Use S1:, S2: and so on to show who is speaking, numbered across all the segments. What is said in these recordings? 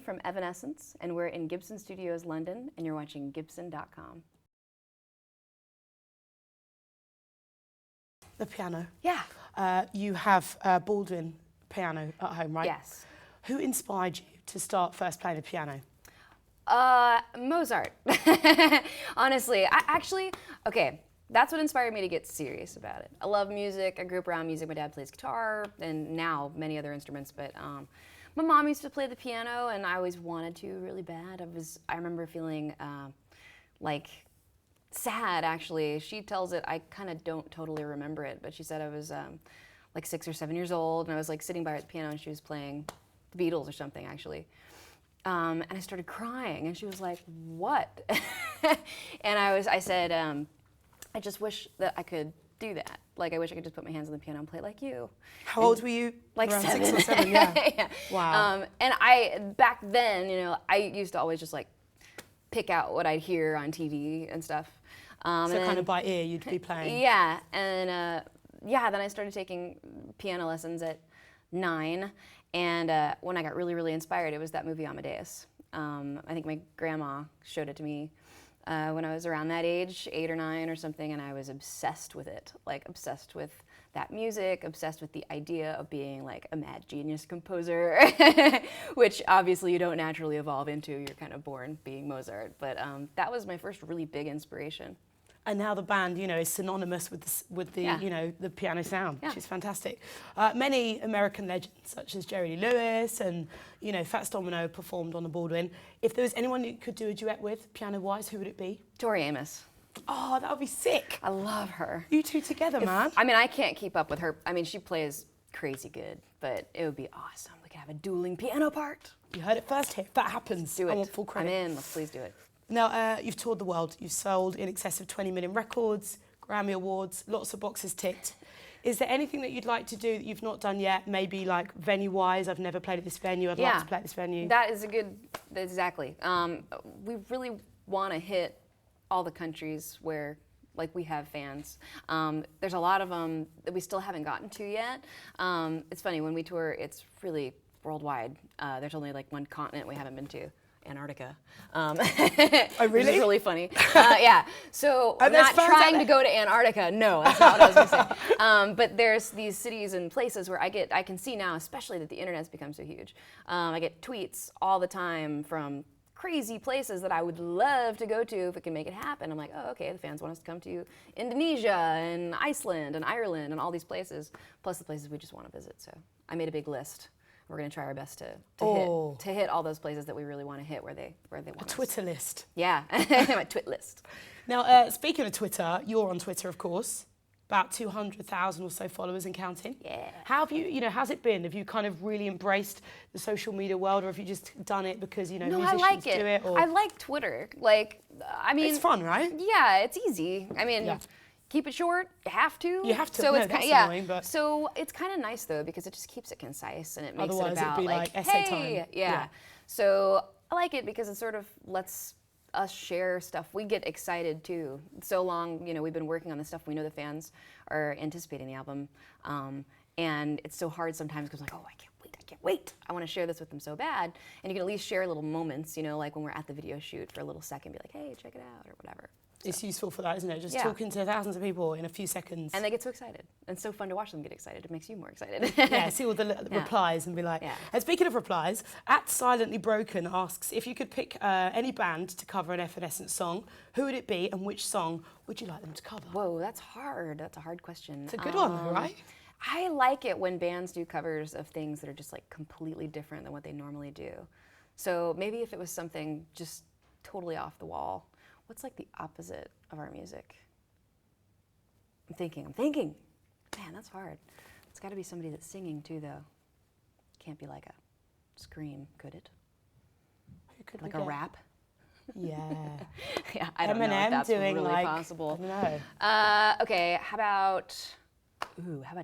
S1: from Evanescence, and we're in Gibson Studios, London, and you're watching Gibson.com.
S2: The piano.
S1: Yeah.
S2: You have a Baldwin piano at home, right?
S1: Yes.
S2: Who inspired you to start first playing the piano?
S1: Mozart. Honestly, okay, that's what inspired me to get serious about it. I love music. I grew up around music. My dad plays guitar and now many other instruments, but my mom used to play the piano and I always wanted to really bad. I remember feeling like sad, actually. She tells it, I kind of don't totally remember it, but she said I was like 6 or 7 years old and I was like sitting by her at the piano and she was playing the Beatles or something, actually. And I started crying and she was like, what? And I said, I just wish that I could do that. Like, I wish I could just put my hands on the piano and play like you.
S2: How old were you?
S1: Like
S2: around
S1: 7.
S2: 6 or 7, yeah.
S1: Yeah.
S2: Wow.
S1: And back then, you know, I used to always just like pick out what I'd hear on TV and stuff.
S2: So kind of by ear you'd be playing.
S1: Yeah, and then I started taking piano lessons at 9. And when I got really, really inspired, it was that movie Amadeus. I think my grandma showed it to me when I was around that age, 8 or 9 or something, and I was obsessed with it. Like, obsessed with that music, obsessed with the idea of being like a mad genius composer, which obviously you don't naturally evolve into. You're kind of born being Mozart. But that was my first really big inspiration.
S2: And now the band, you know, is synonymous with the
S1: Yeah.
S2: you know, the piano sound,
S1: Yeah.
S2: which is fantastic. Many American legends, such as Jerry Lee Lewis and, you know, Fats Domino performed on the Baldwin. If there was anyone you could do a duet with, piano-wise, who would it be?
S1: Tori Amos.
S2: Oh, that would be sick.
S1: I love her.
S2: You two together, man.
S1: I mean, I can't keep up with her. I mean, she plays crazy good, but it would be awesome. We could have a dueling piano part.
S2: You heard it first here. If that happens,
S1: Do it.
S2: I want full credit.
S1: I'm in. Let's please do it.
S2: Now, you've toured the world. You've sold in excess of 20 million records, Grammy Awards, lots of boxes ticked. Is there anything that you'd like to do that you've not done yet? Maybe like venue-wise, I've never played at this venue, I'd like to play at this venue.
S1: That is a good, exactly. We really want to hit all the countries where like we have fans. There's a lot of them that we still haven't gotten to yet. It's funny, when we tour, it's really worldwide. There's only like one continent we haven't been to. Antarctica.
S2: Oh, really?
S1: Which is really funny. Yeah. So I'm not trying to go to Antarctica. No, that's not what I was going to say. But there's these cities and places where I can see now, especially that the internet's become so huge. I get tweets all the time from crazy places that I would love to go to if it can make it happen. I'm like, oh, okay, the fans want us to come to Indonesia and Iceland and Ireland and all these places, plus the places we just want to visit. So I made a big list. We're going to try our best to hit all those places that we really want to hit where they want us.
S2: A Twitter list.
S1: Yeah, my twit list.
S2: Now, speaking of Twitter, you're on Twitter, of course. About 200,000 or so followers and counting.
S1: Yeah.
S2: How have you know, how's it been? Have you kind of really embraced the social media world, or have you just done it because, you know,
S1: No,
S2: musicians
S1: I like it.
S2: do it? Or?
S1: I like Twitter. Like, I mean,
S2: it's fun, right?
S1: Yeah, it's easy. I mean,
S2: Yeah.
S1: keep it short. You have to.
S2: You have to.
S1: So
S2: No,
S1: it's
S2: that's
S1: annoying,
S2: but
S1: so it's kind of nice though because it just keeps it concise and it makes
S2: Otherwise
S1: it about
S2: it'd be like essay
S1: hey,
S2: time.
S1: Yeah. So I like it because it sort of lets us share stuff. We get excited too. So long, you know, we've been working on this stuff. We know the fans are anticipating the album, and it's so hard sometimes because like, oh, I can't wait. I want to share this with them so bad. And you can at least share little moments, you know, like when we're at the video shoot for a little second, be like, hey, check it out or whatever.
S2: It's useful for that, isn't it? Just talking to thousands of people in a few seconds.
S1: And they get so excited. And it's so fun to watch them get excited. It makes you more excited.
S2: Yeah, see all the replies and be like...
S1: Yeah.
S2: And speaking of replies, @SilentlyBroken asks, if you could pick any band to cover an Evanescence song, who would it be and which song would you like them to cover?
S1: Whoa, that's hard. That's a hard question.
S2: It's a good one, though, right?
S1: I like it when bands do covers of things that are just like completely different than what they normally do. So maybe if it was something just totally off the wall, what's like the opposite of our music? I'm thinking. Man, that's hard. It's got to be somebody that's singing too, though. Can't be like a scream, could it?
S2: Who could
S1: like
S2: we
S1: a
S2: get?
S1: rap?
S2: Yeah.
S1: Yeah, I don't know if
S2: Eminem
S1: that's
S2: doing
S1: really
S2: like,
S1: possible.
S2: I don't know.
S1: Okay, how about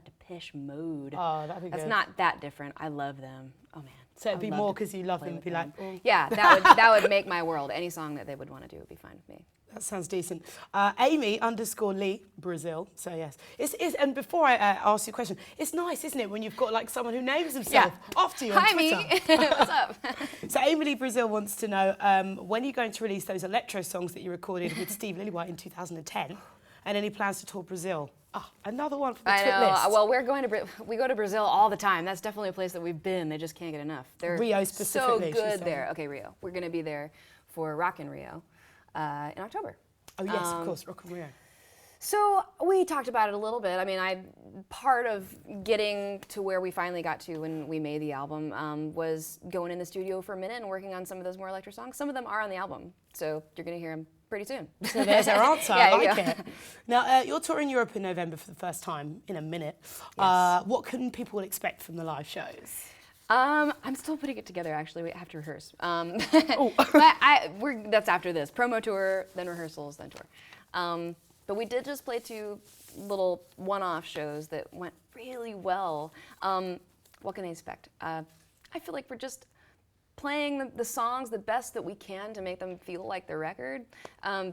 S1: Depeche Mode?
S2: Oh, that'd be
S1: That's
S2: good.
S1: not that different. I love them. Oh man.
S2: So it'd
S1: I
S2: be
S1: love
S2: more
S1: to
S2: because you love
S1: play
S2: them,
S1: with
S2: be like, oh.
S1: Yeah, that would make my world. Any song that they would want to do would be fine with me.
S2: That sounds decent. Amy_Lee, Brazil. So yes, and before I ask you a question, it's nice, isn't it, when you've got like someone who names himself after you on Twitter.
S1: Hi, me. What's up?
S2: So Amy Lee Brazil wants to know when are you going to release those electro songs that you recorded with Steve Lillywhite in 2010, and any plans to tour Brazil? Ah, another one for the Twit list.
S1: Well, we go to Brazil all the time. That's definitely a place that we've been. They just can't get enough. They're
S2: Rio specifically.
S1: so good there. Okay, Rio. We're going to be there for Rock in Rio in October.
S2: Oh yes, of course, Rock in Rio.
S1: So we talked about it a little bit. I mean, part of getting to where we finally got to when we made the album was going in the studio for a minute and working on some of those more electro songs. Some of them are on the album, so you're going to hear them pretty soon.
S2: So there's our answer.
S1: Yeah,
S2: I like it. Now, you're touring Europe in November for the first time in a minute.
S1: Yes.
S2: What can people expect from the live shows?
S1: I'm still putting it together, actually. We have to rehearse. But that's after this. Promo tour, then rehearsals, then tour. But we did just play 2 little one-off shows that went really well. What can they expect? I feel like we're just playing the songs the best that we can to make them feel like the record.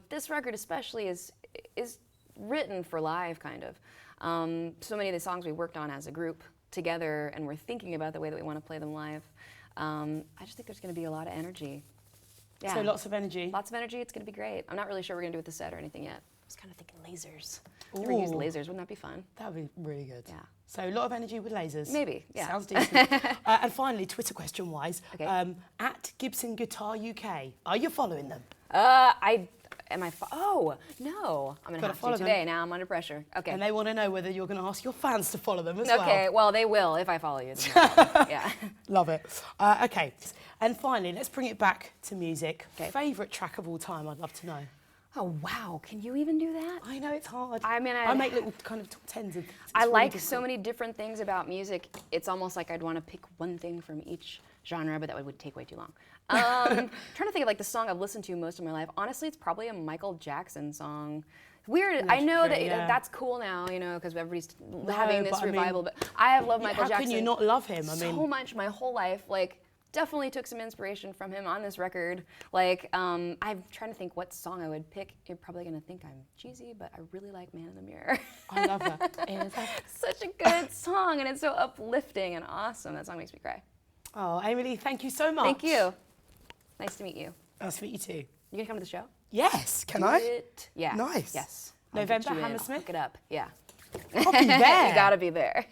S1: This record especially is written for live, kind of. So many of the songs we worked on as a group together, and we're thinking about the way that we want to play them live. I just think there's going to be a lot of energy. Yeah.
S2: So lots of energy.
S1: Lots of energy. It's going to be great. I'm not really sure what we're going to do with the set or anything yet. I was kind of thinking lasers. Never used lasers. Wouldn't that be fun?
S2: That would be really good.
S1: Yeah.
S2: So a lot of energy with lasers.
S1: Maybe, yeah.
S2: Sounds decent. And finally, Twitter question-wise,
S1: Okay.
S2: at Gibson Guitar UK, are you following them?
S1: Oh, no. I'm going to have to today. Now I'm under pressure. Okay.
S2: And they want to know whether you're going to ask your fans to follow them as
S1: Okay, well, they will if I follow you. Yeah.
S2: Love it. Okay. And finally, let's bring it back to music.
S1: Okay.
S2: Favourite track of all time, I'd love to know.
S1: Oh, wow. Can you even do that?
S2: I know it's hard.
S1: I mean,
S2: I make little kind of top 10s of things.
S1: I like so many different things about music. It's almost like I'd want to pick one thing from each genre, but that would take way too long. Trying to think of like the song I've listened to most of my life. Honestly, it's probably a Michael Jackson song. Weird. I know that that's cool now, you know, because everybody's having this revival. But I have loved Michael Jackson.
S2: How can you not love him?
S1: So much my whole life. Like, definitely took some inspiration from him on this record. Like, I'm trying to think what song I would pick. You're probably gonna think I'm cheesy, but I really like Man in the Mirror.
S2: I love that.
S1: Such a good song, and it's so uplifting and awesome. That song makes me cry.
S2: Oh, Amy Lee, thank you so much.
S1: Thank you. Nice to meet you.
S2: Nice to meet you too.
S1: You gonna come to the show?
S2: Yes, can I?
S1: Yeah.
S2: Nice.
S1: Yes.
S2: November, Hammersmith?
S1: Look it up. Yeah.
S2: I'll be there.
S1: You gotta be there.